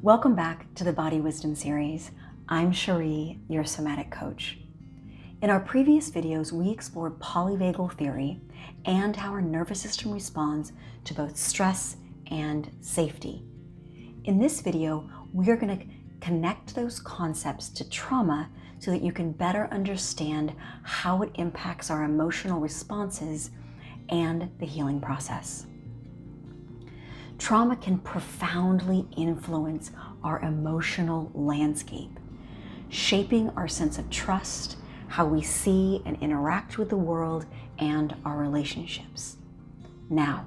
Welcome back to the Body Wisdom series. I'm Cherie, your somatic coach. In our previous videos, we explored polyvagal theory and how our nervous system responds to both stress and safety. In this video, we are going to connect those concepts to trauma so that you can better understand how it impacts our emotional responses and the healing process. Trauma can profoundly influence our emotional landscape, shaping our sense of trust, how we see and interact with the world, and our relationships. Now,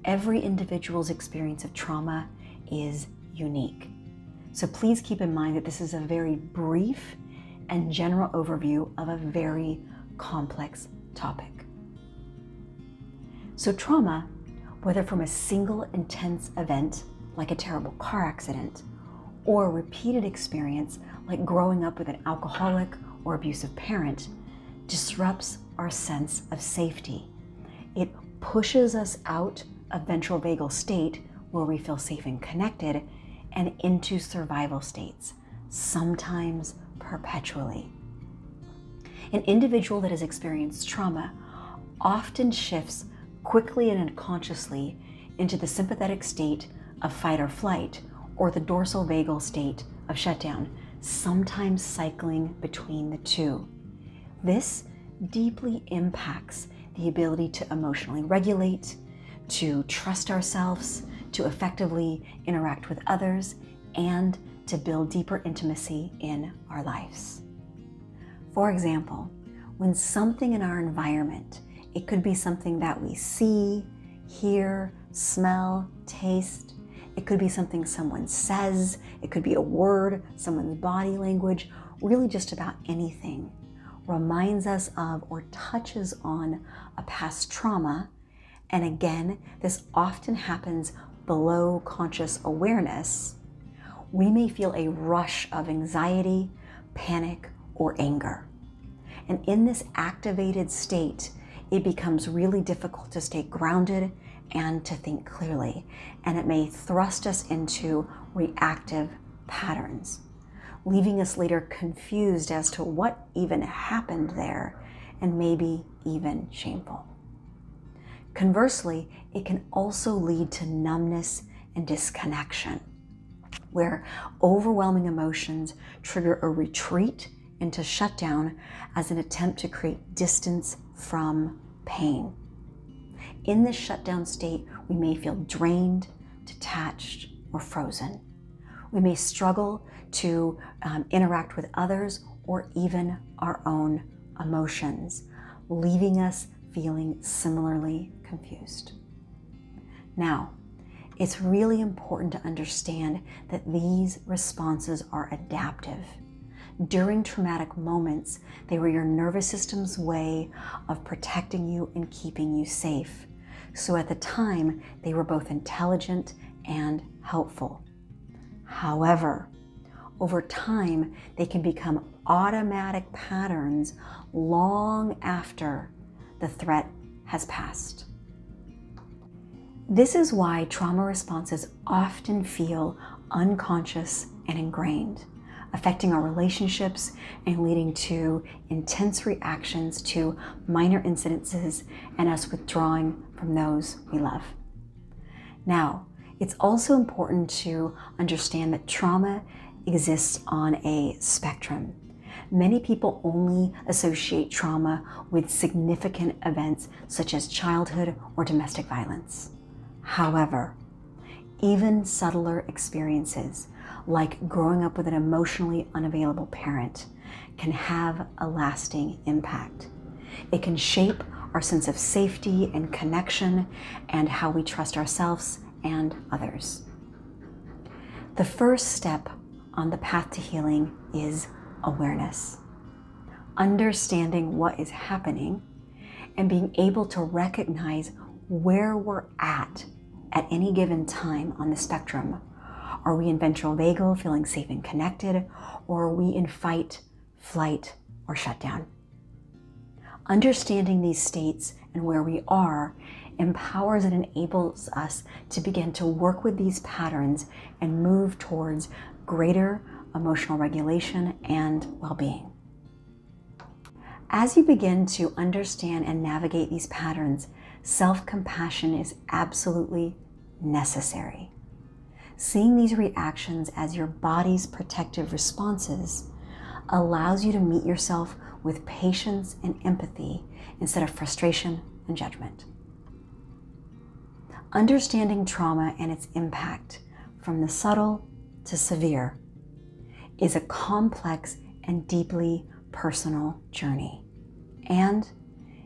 every individual's experience of trauma is unique. So please keep in mind that this is a very brief and general overview of a very complex topic. So trauma, whether from a single intense event like a terrible car accident or a repeated experience like growing up with an alcoholic or abusive parent, disrupts our sense of safety. It pushes us out of ventral vagal state where we feel safe and connected and into survival states, sometimes perpetually. An individual that has experienced trauma often shifts quickly and unconsciously into the sympathetic state of fight or flight or the dorsal vagal state of shutdown, sometimes cycling between the two. This deeply impacts the ability to emotionally regulate, to trust ourselves, to effectively interact with others, and to build deeper intimacy in our lives. For example, when something in our environment, it could be something that we see, hear, smell, taste. It could be something someone says. It could be a word, someone's body language, really just about anything. Reminds us of or touches on a past trauma. And again, this often happens below conscious awareness. We may feel a rush of anxiety, panic, or anger. And in this activated state, it becomes really difficult to stay grounded and to think clearly, and it may thrust us into reactive patterns, leaving us later confused as to what even happened there, and maybe even shameful. Conversely, it can also lead to numbness and disconnection, where overwhelming emotions trigger a retreat into shutdown as an attempt to create distance from pain. In this shutdown state, we may feel drained, detached, or frozen. We may struggle to interact with others or even our own emotions, leaving us feeling similarly confused. Now, it's really important to understand that these responses are adaptive. During traumatic moments, they were your nervous system's way of protecting you and keeping you safe. So at the time, they were both intelligent and helpful. However, over time, they can become automatic patterns long after the threat has passed. This is why trauma responses often feel unconscious and ingrained, affecting our relationships and leading to intense reactions to minor incidences and us withdrawing from those we love. Now, it's also important to understand that trauma exists on a spectrum. Many people only associate trauma with significant events such as childhood or domestic violence. However, even subtler experiences like growing up with an emotionally unavailable parent can have a lasting impact. It can shape our sense of safety and connection and how we trust ourselves and others. The first step on the path to healing is awareness. Understanding what is happening and being able to recognize where we're at any given time on the spectrum. Are we in ventral vagal, feeling safe and connected, or are we in fight, flight, or shutdown? Understanding these states and where we are empowers and enables us to begin to work with these patterns and move towards greater emotional regulation and well-being. As you begin to understand and navigate these patterns, self-compassion is absolutely necessary. Seeing these reactions as your body's protective responses allows you to meet yourself with patience and empathy instead of frustration and judgment. Understanding trauma and its impact, from the subtle to severe, is a complex and deeply personal journey. And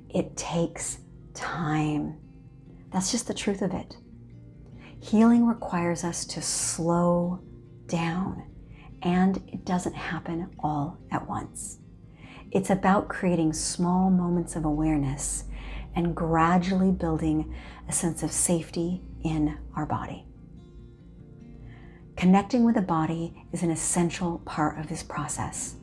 it takes time. That's just the truth of it. Healing requires us to slow down, and it doesn't happen all at once. It's about creating small moments of awareness and gradually building a sense of safety in our body. Connecting with the body is an essential part of this process.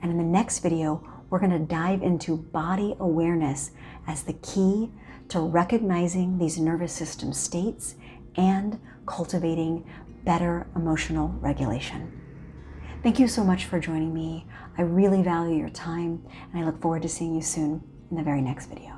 And in the next video, we're going to dive into body awareness as the key to recognizing these nervous system states and cultivating better emotional regulation. Thank you so much for joining me. I really value your time, and I look forward to seeing you soon in the very next video.